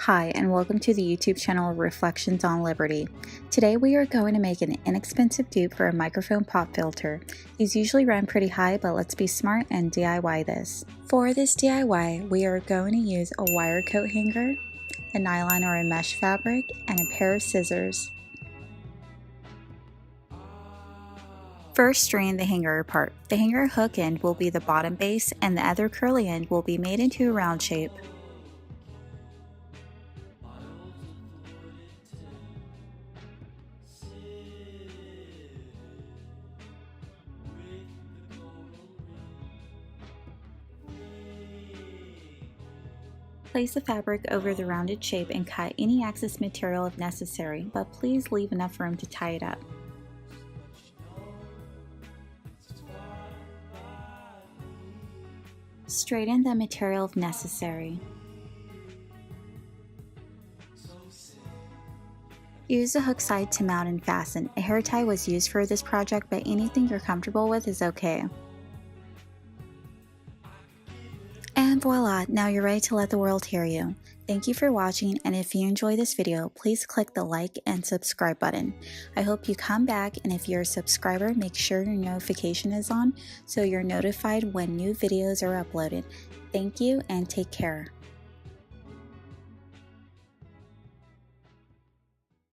Hi, and welcome to the YouTube channel Reflections on Liberty. Today we are going to make an inexpensive dupe for a microphone pop filter. These usually run pretty high, but let's be smart and DIY this. For this DIY, we are going to use a wire coat hanger, a nylon or a mesh fabric, and a pair of scissors. First, straighten the hanger apart. The hanger hook end will be the bottom base, and the other curly end will be made into a round shape. Place the fabric over the rounded shape and cut any excess material if necessary, but please leave enough room to tie it up. Straighten the material if necessary. Use the hook side to mount and fasten. A hair tie was used for this project, but anything you're comfortable with is okay. And voila, now you're ready to let the world hear you. Thank you for watching, and if you enjoy this video, please click the like and subscribe button. I hope you come back, and if you're a subscriber, make sure your notification is on so you're notified when new videos are uploaded. Thank you and take care.